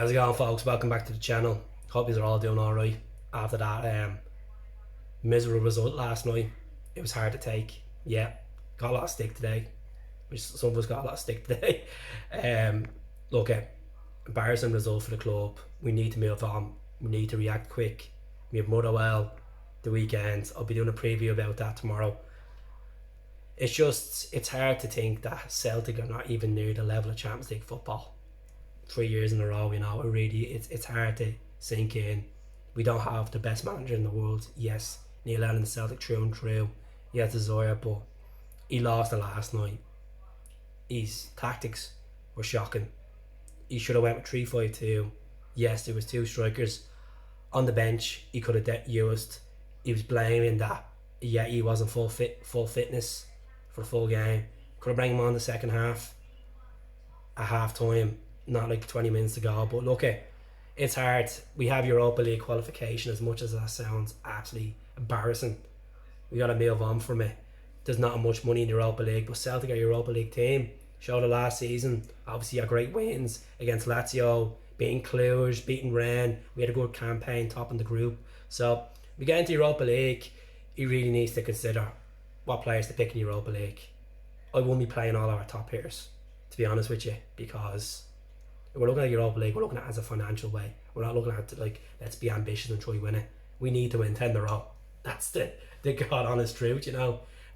How's it going, folks? Welcome back to the channel. Hope you are all doing alright after that miserable result last night. It was hard to take. Yeah, got a lot of stick today, which some of us got a lot of stick today. Look, embarrassing result for the club. We need to move on. We need to react quick. We have Motherwell the weekend. I'll be doing a preview about that tomorrow. It's hard to think that Celtic are not even near the level of Champions League football. 3 years in a row, it's hard to sink in. We don't have the best manager in the world. Yes, Neil Allen's Celtic through and through. He has desire, but he lost the last night. His tactics were shocking. He should have went with 3-5-2. Yes, there was two strikers on the bench he could have used. He was blaming that he wasn't full fitness for the full game. Could have brought him on the second half at half time. Not like 20 minutes to go, but look, it's hard. We have Europa League qualification. As much as that sounds absolutely embarrassing, we got to move on from it. There's not much money in the Europa League, but Celtic are Europa League team. Showed it last season. Obviously, had great wins against Lazio, beating Cluj, beating Rennes. We had a good campaign, topping the group. So we get into Europa League. He really needs to consider what players to pick in Europa League. I won't be playing all our top hitters, to be honest with you, because we're looking at Europa League, we're looking at it as a financial way. We're not looking at it like, let's be ambitious and try win it. We need to win 10 in a row. That's the God honest truth,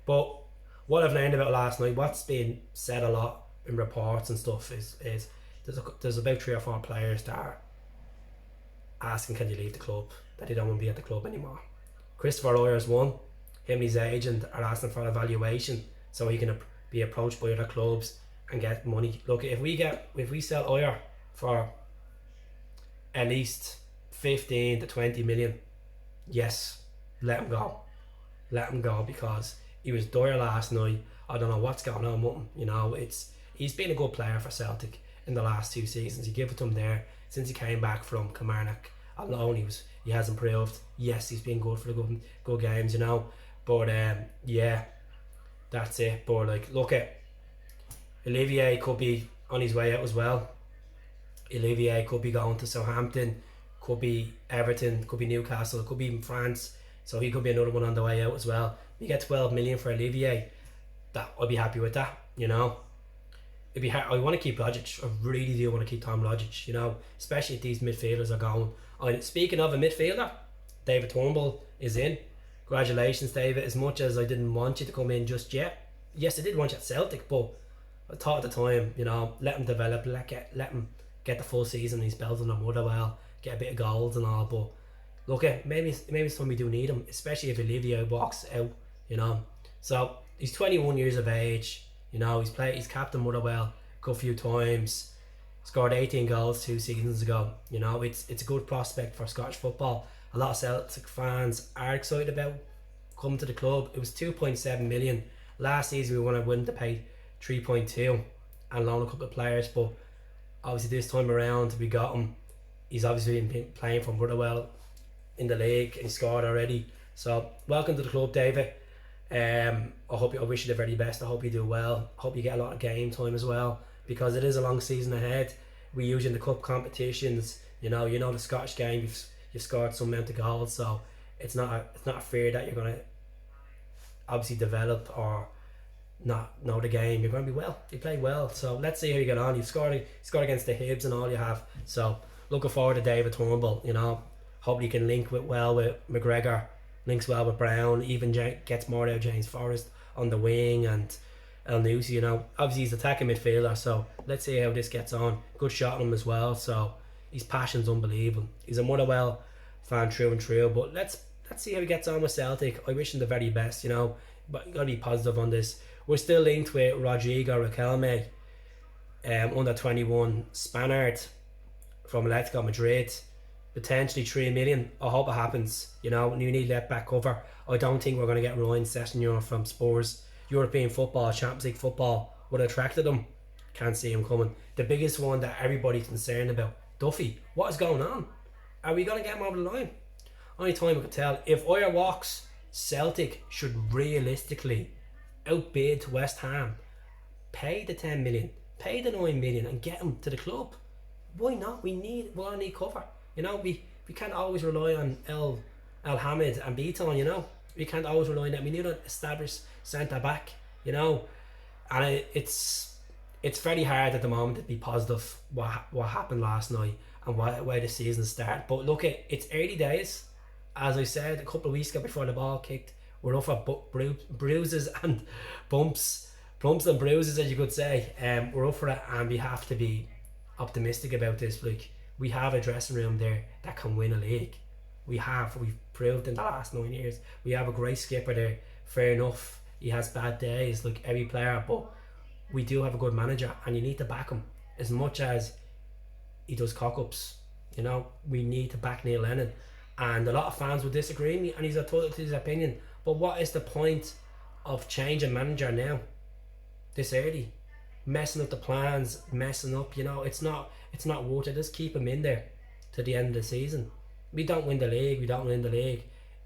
But what I've learned about last night, what's been said a lot in reports and stuff is there's about 3 or 4 players that are asking, can you leave the club? That they don't want to be at the club anymore. Christopher Oyer's one. Him and his agent are asking for an evaluation so he can be approached by other clubs and get money. Look, if we sell Oyer for at least 15 to 20 million, yes, let him go. Let him go, because he was dire last night. I don't know what's going on with him. He's been a good player for Celtic in the last 2 seasons. You give it to him there since he came back from Kilmarnock alone. He has improved. Yes, he's been good for the good games, But yeah, that's it. But look at Olivier could be on his way out as well. Olivier could be going to Southampton, could be Everton, could be Newcastle, could be even France. So he could be another one on the way out as well. You get 12 million for Olivier, I'd be happy with that. It'd be hard. I want to keep Logic. I really do want to keep Tom Logic. Especially if these midfielders are going. And speaking of a midfielder, David Turnbull is in. Congratulations, David. As much as I didn't want you to come in just yet, yes, I did want you at Celtic, but I thought at the time, let him develop, let him get the full season. He's building on Motherwell, get a bit of goals and all. But look, maybe it's time we do need him, especially if Olivier walks out. So he's 21 years of age. He's captain Motherwell a good few times. Scored 18 goals 2 seasons ago. It's a good prospect for Scottish football. A lot of Celtic fans are excited about coming to the club. It was 2.7 million last season. We were willing to pay 3.2 and loan a couple of players, but obviously this time around we got him. He's obviously been playing for Motherwell in the league and he scored already. So welcome to the club, David. I wish you the very best. I hope you do well. I hope you get a lot of game time as well, because it is a long season ahead. We usually in the cup competitions, the Scottish game, you've scored some amount of goals, so it's not fair that you're gonna obviously develop or not know the game. You're going to be well. You play well, so let's see how you get on. You've scored against the Hibs and all you have. So looking forward to David Turnbull. Hopefully you can link well with McGregor, links well with Brown, even gets more out of James Forrest on the wing and El Nusi. Obviously he's attacking midfielder, so let's see how this gets on. Good shot on him as well, so his passion's unbelievable. He's a Motherwell fan through and through, but let's see how he gets on with Celtic. I wish him the very best, but you got to be positive on this. We're still linked with Rodrigo Riquelme, under 21 Spaniard from Atletico Madrid, potentially 3 million. I hope it happens. You need left back cover. I don't think we're going to get Ryan Sessegnon from Spurs. European football, Champions League football would have attracted him. Can't see him coming. The biggest one that everybody's concerned about, Duffy. What is going on? Are we going to get him over the line? Only time we could tell. If Oyer walks, Celtic should realistically outbid West Ham. Pay the 10 million, pay the 9 million and get him to the club. Why not? We're gonna need cover. You know, we can't always rely on El Hamid and Beaton. You know, we can't always rely on that. We need an established centre back. You know, and it's very hard at the moment to be positive what happened last night and why the season started. But look, it's early days. As I said a couple of weeks ago before the ball kicked, we're off for bruises and bumps and bruises, as you could say. We're up for it, and we have to be optimistic about this. Like, we have a dressing room there that can win a league. We've proved in the last 9 years. We have a great skipper there. Fair enough, he has bad days like every player, but we do have a good manager, and you need to back him as much as he does cock-ups. You know, we need to back Neil Lennon, and a lot of fans will disagree with me, and he's entitled to his opinion. But what is the point of changing manager now, this early, messing up the plans, messing up? You know, it's not worth it. Just keep him in there to the end of the season. We don't win the league.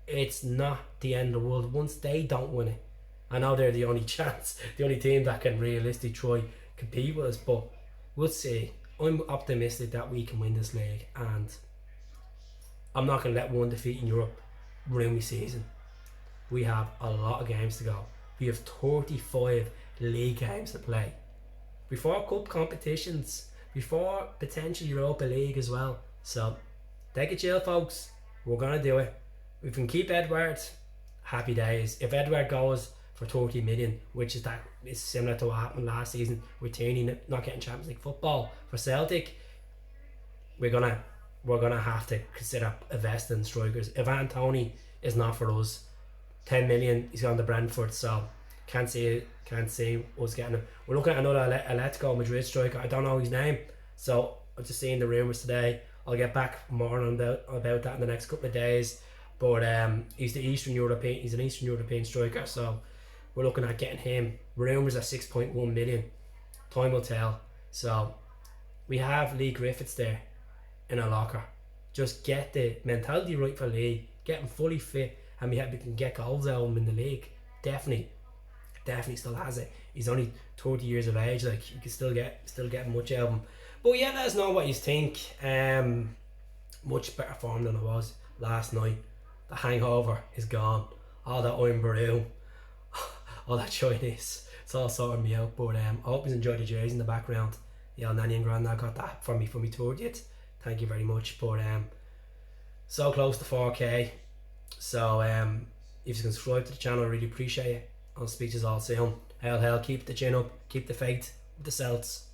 It's not the end of the world once they don't win it. I know they're the only chance, the only team that can realistically try compete with us, but we'll see. I'm optimistic that we can win this league, and I'm not going to let one defeat in Europe ruin my season. We have a lot of games to go. We have 35 league games to play before cup competitions, before potential Europa League as well. So take a chill, folks. We're going to do it. If we can keep Edward, happy days. If Edward goes for 30 million, which is similar to what happened last season with Tierney not getting Champions League football for Celtic, we're gonna have to consider investing in strikers. If Anthony is not for us, 10 million, he's gone to Brentford, so can't see us getting him. We're looking at another Atletico Madrid striker. I don't know his name, so I'm just seeing the rumours today. I'll get back more on about that in the next couple of days. But he's an Eastern European striker, so we're looking at getting him. Rumours are 6.1 million. Time will tell. So we have Lee Griffiths there in a locker. Just get the mentality right for Lee, get him fully fit, and we can get goals out of him in the league. Definitely still has it. He's only 30 years of age. Like, you can still get much out of him. But yeah, let us know what you think. Much better form than I was last night. The hangover is gone. All that iron brew, all that Chinese, it's all sorting me out. But I hope you enjoyed the jersey in the background. Yeah, Nanny and Grandad got that for me 30th. Thank you very much. But so close to 4K. So if you can subscribe to the channel, I really appreciate it. I'll speak to you all soon. Hell, keep the chin up, keep the faith with the Celts.